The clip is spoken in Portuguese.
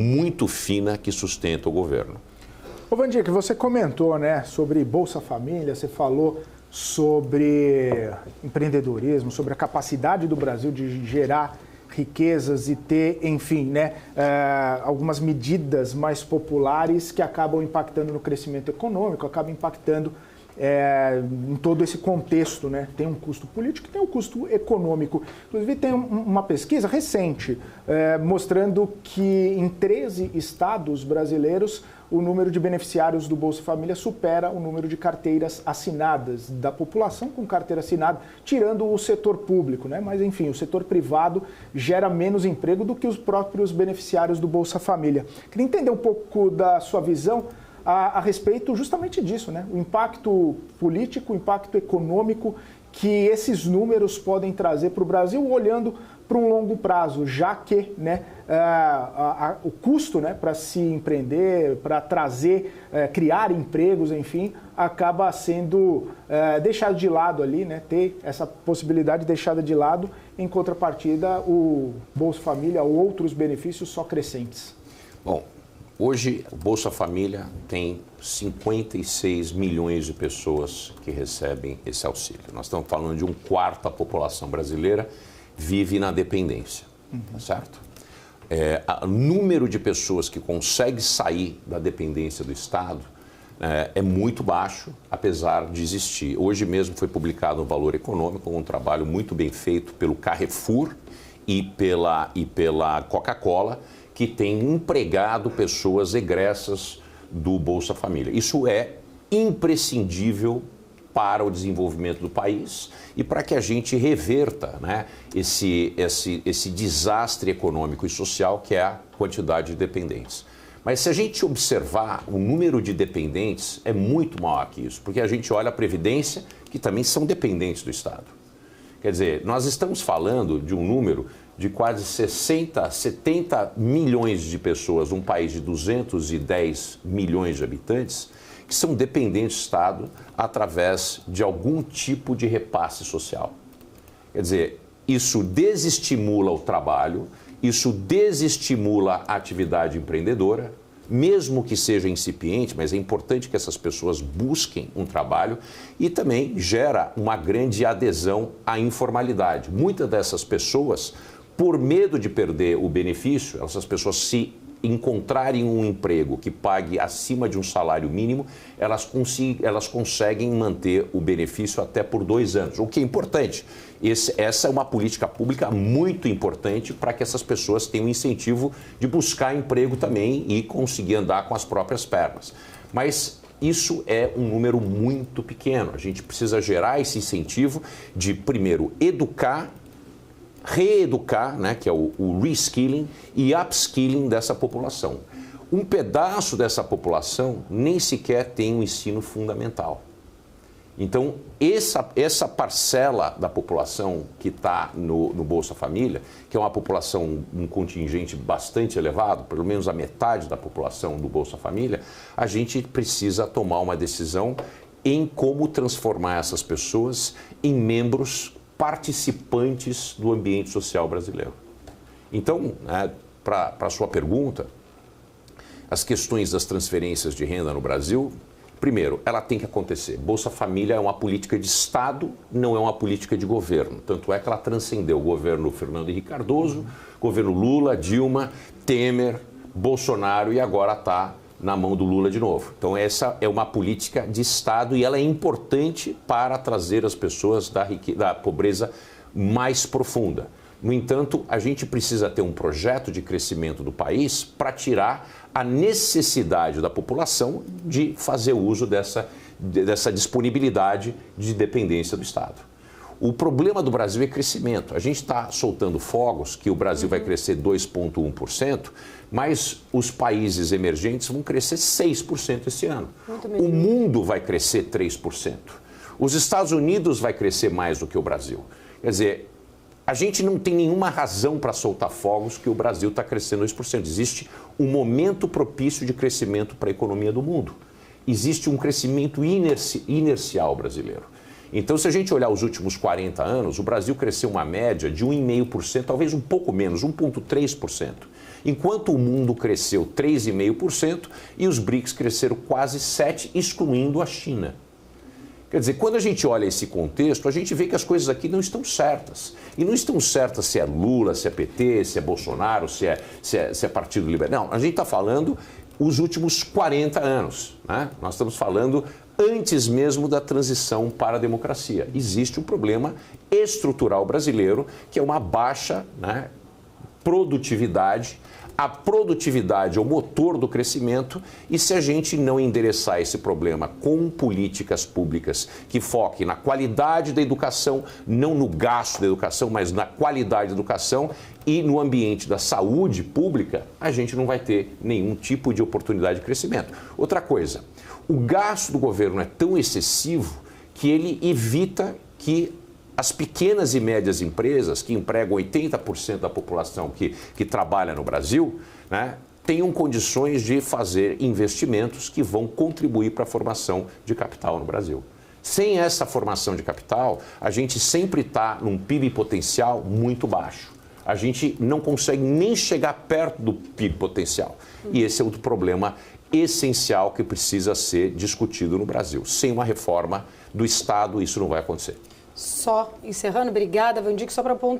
muito fina que sustenta o governo. Ô Vandir, que você comentou, né, sobre Bolsa Família, você falou sobre empreendedorismo, sobre a capacidade do Brasil de gerar riquezas e ter, enfim, né, algumas medidas mais populares que acabam impactando no crescimento econômico, acabam impactando em todo esse contexto, né? Tem um custo político e tem um custo econômico. Inclusive tem uma pesquisa recente mostrando que em 13 estados brasileiros o número de beneficiários do Bolsa Família supera o número de carteiras assinadas da população com carteira assinada, tirando o setor público, né? Mas enfim, o setor privado gera menos emprego do que os próprios beneficiários do Bolsa Família. Queria entender um pouco da sua visão a respeito justamente disso, né? O impacto político, o impacto econômico que esses números podem trazer para o Brasil, olhando para um longo prazo, já que, né, o custo, né, para se empreender, para trazer, criar empregos, enfim, acaba sendo deixado de lado ali, né, ter essa possibilidade deixada de lado, em contrapartida o Bolsa Família ou outros benefícios só crescentes. Bom, hoje o Bolsa Família tem 56 milhões de pessoas que recebem esse auxílio. Nós estamos falando de um quarto da população brasileira vive na dependência, tá certo? O número de pessoas que consegue sair da dependência do Estado é muito baixo, apesar de existir. Hoje mesmo foi publicado um Valor Econômico, um trabalho muito bem feito pelo Carrefour e pela Coca-Cola, que tem empregado pessoas egressas do Bolsa Família. Isso é imprescindível para o desenvolvimento do país e para que a gente reverta, né, esse desastre econômico e social que é a quantidade de dependentes. Mas se a gente observar, o número de dependentes é muito maior que isso, porque a gente olha a Previdência, que também são dependentes do Estado. Quer dizer, nós estamos falando de um número de quase 70 milhões de pessoas, um país de 210 milhões de habitantes, que são dependentes do Estado através de algum tipo de repasse social. Quer dizer, isso desestimula o trabalho, isso desestimula a atividade empreendedora, mesmo que seja incipiente, mas é importante que essas pessoas busquem um trabalho e também gera uma grande adesão à informalidade. Muitas dessas pessoas, por medo de perder o benefício, essas pessoas se encontrarem um emprego que pague acima de um salário mínimo, elas conseguem manter o benefício até por 2 anos, o que é importante. Essa é uma política pública muito importante para que essas pessoas tenham incentivo de buscar emprego também e conseguir andar com as próprias pernas. Mas isso é um número muito pequeno. A gente precisa gerar esse incentivo de, primeiro, educar, reeducar, né, que é o reskilling e upskilling dessa população. Um pedaço dessa população nem sequer tem um ensino fundamental. Então, essa parcela da população que está no Bolsa Família, que é uma população, um contingente bastante elevado, pelo menos a metade da população do Bolsa Família, a gente precisa tomar uma decisão em como transformar essas pessoas em membros participantes do ambiente social brasileiro. Então, para a sua pergunta, as questões das transferências de renda no Brasil, primeiro, ela tem que acontecer. Bolsa Família é uma política de Estado, não é uma política de governo. Tanto é que ela transcendeu o governo Fernando Henrique Cardoso, governo Lula, Dilma, Temer, Bolsonaro e agora está na mão do Lula de novo. Então essa é uma política de Estado e ela é importante para trazer as pessoas da pobreza mais profunda. No entanto, a gente precisa ter um projeto de crescimento do país para tirar a necessidade da população de fazer uso dessa disponibilidade de dependência do Estado. O problema do Brasil é crescimento. A gente está soltando fogos que o Brasil vai crescer 2,1%, mas os países emergentes vão crescer 6% esse ano. O mundo vai crescer 3%. Os Estados Unidos vai crescer mais do que o Brasil. Quer dizer, a gente não tem nenhuma razão para soltar fogos que o Brasil está crescendo 2%. Existe um momento propício de crescimento para a economia do mundo. Existe um crescimento inercial brasileiro. Então, se a gente olhar os últimos 40 anos, o Brasil cresceu uma média de 1,5%, talvez um pouco menos, 1,3%. enquanto o mundo cresceu 3,5% e os BRICS cresceram quase 7%, excluindo a China. Quer dizer, quando a gente olha esse contexto, a gente vê que as coisas aqui não estão certas. E não estão certas se é Lula, se é PT, se é Bolsonaro, se é Partido Liberal. Não, a gente está falando os últimos 40 anos, né? Nós estamos falando antes mesmo da transição para a democracia. Existe um problema estrutural brasileiro, que é uma baixa, né, produtividade. A produtividade é o motor do crescimento e se a gente não endereçar esse problema com políticas públicas que foquem na qualidade da educação, não no gasto da educação, mas na qualidade da educação e no ambiente da saúde pública, a gente não vai ter nenhum tipo de oportunidade de crescimento. Outra coisa, o gasto do governo é tão excessivo que ele evita que as pequenas e médias empresas, que empregam 80% da população que trabalha no Brasil, né, tenham condições de fazer investimentos que vão contribuir para a formação de capital no Brasil. Sem essa formação de capital, a gente sempre está num PIB potencial muito baixo. A gente não consegue nem chegar perto do PIB potencial. E esse é outro problema essencial que precisa ser discutido no Brasil. Sem uma reforma do Estado, isso não vai acontecer. Só encerrando, obrigada, Vandic, só para pontuar.